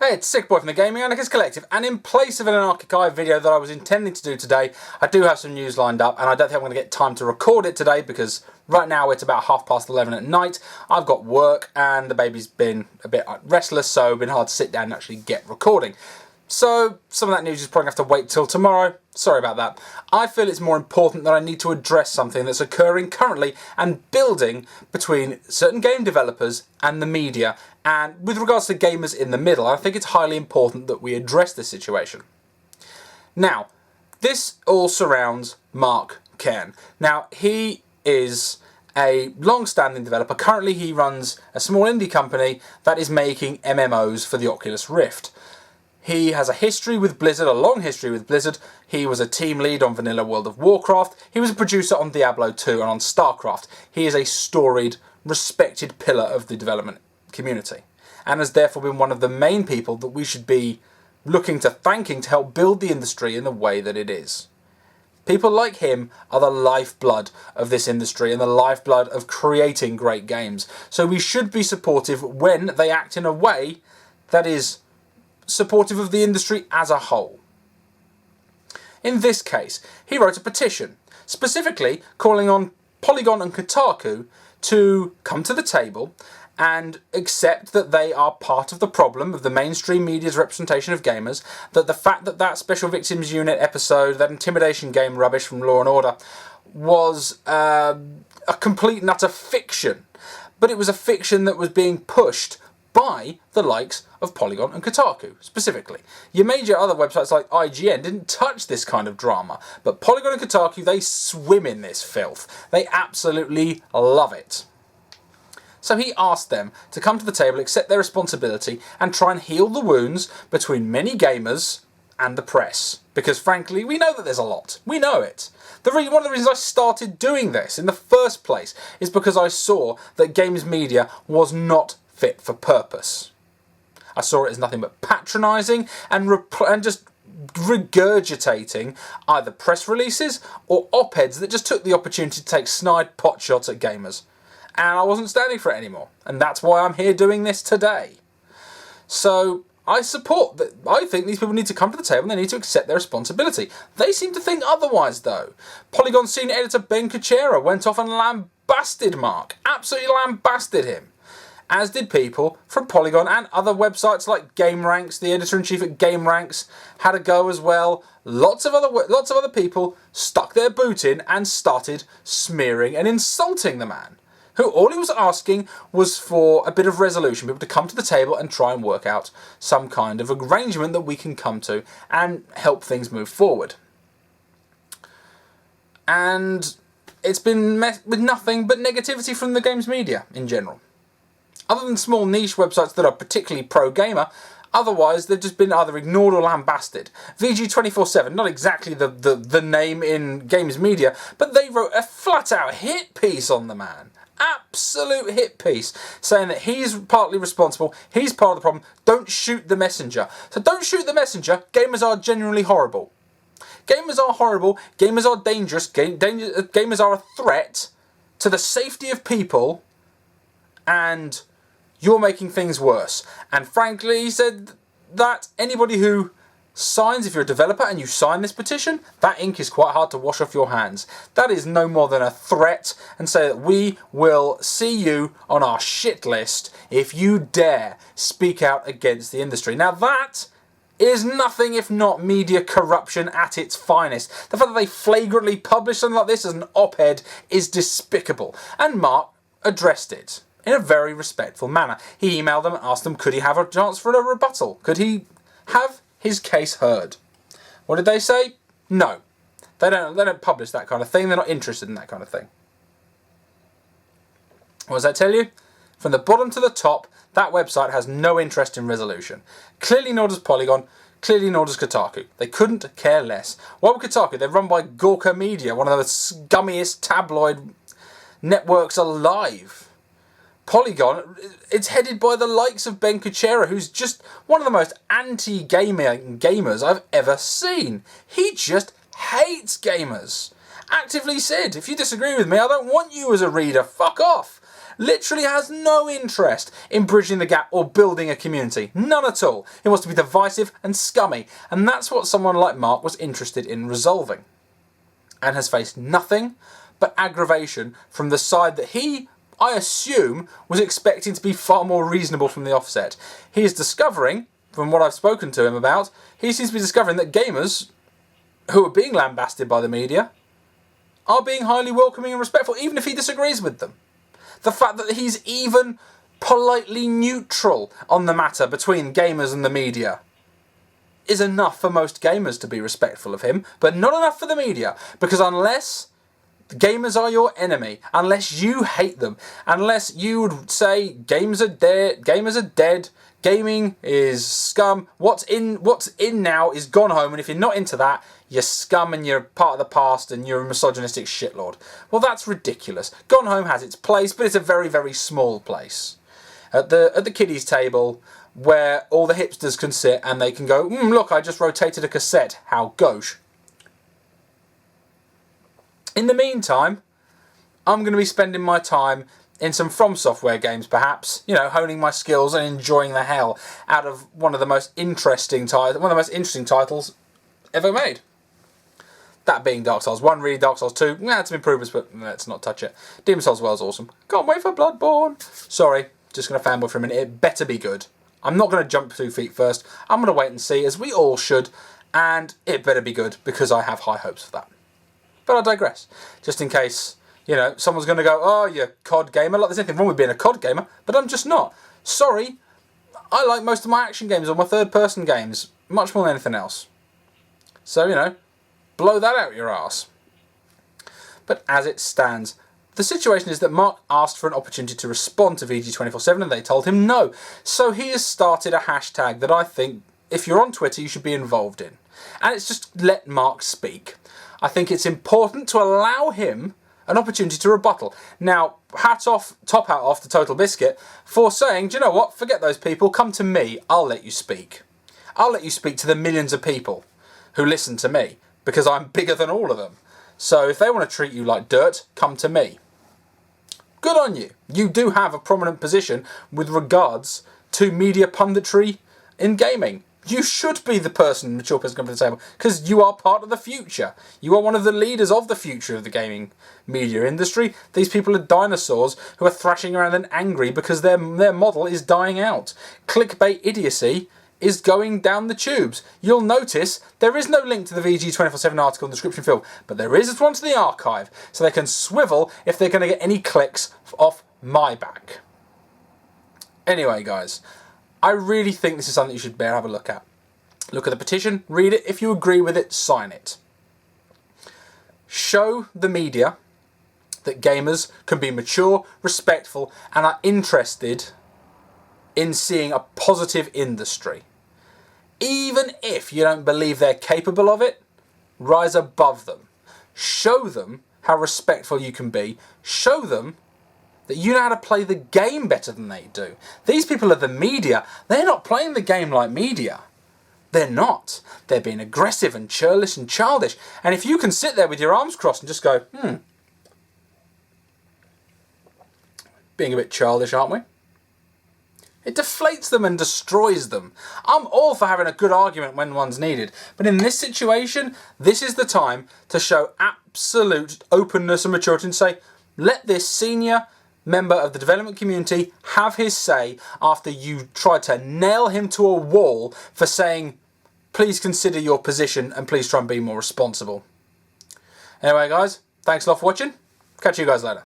Hey, it's Sick Boy from the Gaming Anarchist Collective, and in place of an Anarchic video that I was intending to do today, I do have some news lined up, and I don't think I'm going to get time to record it today because right now it's about 11:30 at night. I've got work and the baby's been a bit restless, so it's been hard to sit down and actually get recording. So some of that news is probably going to have to wait till tomorrow. Sorry about that. I feel it's more important that I need to address something that's occurring currently and building between certain game developers and the media, and with regards to gamers in the middle. I think it's highly important that we address this situation. Now, this all surrounds Mark Kern. Now, he is a long-standing developer. Currently, he runs a small indie company that is making MMOs for the Oculus Rift. He has a history with Blizzard, a long history with Blizzard. He was a team lead on Vanilla World of Warcraft. He was a producer on Diablo 2 and on StarCraft. He is a storied, respected pillar of the development community, and has therefore been one of the main people that we should be looking to thanking to help build the industry in the way that it is. People like him are the lifeblood of this industry and the lifeblood of creating great games. So we should be supportive when they act in a way that is supportive of the industry as a whole. In this case, he wrote a petition, specifically calling on Polygon and Kotaku to come to the table and accept that they are part of the problem of the mainstream media's representation of gamers, that the fact that that Special Victims Unit episode, that intimidation game rubbish from Law & Order, was a complete and utter fiction, but it was a fiction that was being pushed by the likes of Polygon and Kotaku, specifically. Your major other websites like IGN didn't touch this kind of drama, but Polygon and Kotaku, they swim in this filth. They absolutely love it. So he asked them to come to the table, accept their responsibility, and try and heal the wounds between many gamers and the press. Because frankly, we know that there's a lot. We know it. One of the reasons I started doing this in the first place is because I saw that games media was not fit for purpose. I saw it as nothing but patronising and just regurgitating either press releases or op-eds that just took the opportunity to take snide potshots at gamers. And I wasn't standing for it anymore. And that's why I'm here doing this today. So I support that. I think these people need to come to the table and they need to accept their responsibility. They seem to think otherwise, though. Polygon senior editor Ben Kuchera went off and lambasted Mark. Absolutely lambasted him. As did people from Polygon and other websites like GameRanks. The editor-in-chief at GameRanks had a go as well. Lots of other people stuck their boot in and started smearing and insulting the man, who all he was asking was for a bit of resolution, people to come to the table and try and work out some kind of arrangement that we can come to and help things move forward. And it's been met with nothing but negativity from the games media in general. Other than small niche websites that are particularly pro-gamer, otherwise they've just been either ignored or lambasted. VG247, not exactly the name in games media, but they wrote a flat-out hit piece on the man. Absolute hit piece, saying that he's partly responsible, he's part of the problem, don't shoot the messenger. So don't shoot the messenger, gamers are genuinely horrible. Gamers are horrible, gamers are dangerous, gamers are a threat to the safety of people, and you're making things worse. And frankly, he said that anybody who signs, if you're a developer and you sign this petition, that ink is quite hard to wash off your hands. That is no more than a threat, and say that we will see you on our shit list if you dare speak out against the industry. Now that is nothing if not media corruption at its finest. The fact that they flagrantly publish something like this as an op-ed is despicable. And Mark addressed it in a very respectful manner. He emailed them and asked them, could he have a chance for a rebuttal? Could he have his case heard? What did they say? No. They don't publish that kind of thing. They're not interested in that kind of thing. What does that tell you? From the bottom to the top, that website has no interest in resolution. Clearly nor does Polygon, clearly nor does Kotaku. They couldn't care less. Why would Kotaku? They're run by Gawker Media, one of the scummiest tabloid networks alive. Polygon, it's headed by the likes of Ben Kuchera, who's just one of the most anti-gamers I've ever seen. He just hates gamers. actively said, if you disagree with me, I don't want you as a reader, fuck off. Literally has no interest in bridging the gap or building a community. None at all. He wants to be divisive and scummy. And that's what someone like Mark was interested in resolving. And has faced nothing but aggravation from the side that he, I assume, was expecting to be far more reasonable from the offset. He is discovering, from what I've spoken to him about, he seems to be discovering that gamers who are being lambasted by the media are being highly welcoming and respectful, even if he disagrees with them. The fact that he's even politely neutral on the matter between gamers and the media is enough for most gamers to be respectful of him, but not enough for the media. Because unless gamers are your enemy, unless you hate them, unless you would say gamers are dead, gaming is scum, what's in now is gone home, and if you're not into that, you're scum and you're part of the past and you're a misogynistic shitlord. Well, that's ridiculous. Gone Home has its place, but it's a very, very small place. At the kiddies table, where all the hipsters can sit and they can go, look, I just rotated a cassette, how gauche. In the meantime, I'm going to be spending my time in some From Software games, perhaps, you know, honing my skills and enjoying the hell out of one of the most interesting titles ever made. That being Dark Souls 1, really Dark Souls 2, had some improvements, but let's not touch it. Demon Souls World's awesome. Can't wait for Bloodborne. Sorry, just going to fanboy for a minute. It better be good. I'm not going to jump 2 feet first. I'm going to wait and see, as we all should, and it better be good, because I have high hopes for that. But I digress. Just in case, you know, someone's going to go, oh, you COD gamer. Like, there's anything wrong with being a COD gamer, but I'm just not. Sorry, I like most of my action games or my third-person games much more than anything else. So, you know, blow that out your arse. But as it stands, the situation is that Mark asked for an opportunity to respond to VG247 and they told him no. So he has started a hashtag that I think, if you're on Twitter, you should be involved in. And it's just let Mark speak. I think it's important to allow him an opportunity to rebuttal. Now, top hat off to Total Biscuit for saying, do you know what, forget those people, come to me, I'll let you speak. I'll let you speak to the millions of people who listen to me, because I'm bigger than all of them. So if they want to treat you like dirt, come to me. Good on you. You do have a prominent position with regards to media punditry in gaming. You should be the mature person coming to the table, because you are part of the future. You are one of the leaders of the future of the gaming media industry. These people are dinosaurs who are thrashing around and angry because their model is dying out. Clickbait idiocy is going down the tubes. You'll notice there is no link to the VG247 article in the description field, but there is one to the archive, so they can swivel if they're going to get any clicks off my back. Anyway, guys, I really think this is something you should have a look at. Look at the petition, read it. If you agree with it, sign it. Show the media that gamers can be mature, respectful, and are interested in seeing a positive industry. Even if you don't believe they're capable of it, rise above them. Show them how respectful you can be. Show them that you know how to play the game better than they do. These people are the media. They're not playing the game like media. They're not. They're being aggressive and churlish and childish. And if you can sit there with your arms crossed and just go, being a bit childish, aren't we? It deflates them and destroys them. I'm all for having a good argument when one's needed. But in this situation, this is the time to show absolute openness and maturity and say, let this senior member of the development community have his say after you tried to nail him to a wall for saying, please consider your position and please try and be more responsible. Anyway, guys, thanks a lot for watching. Catch you guys later.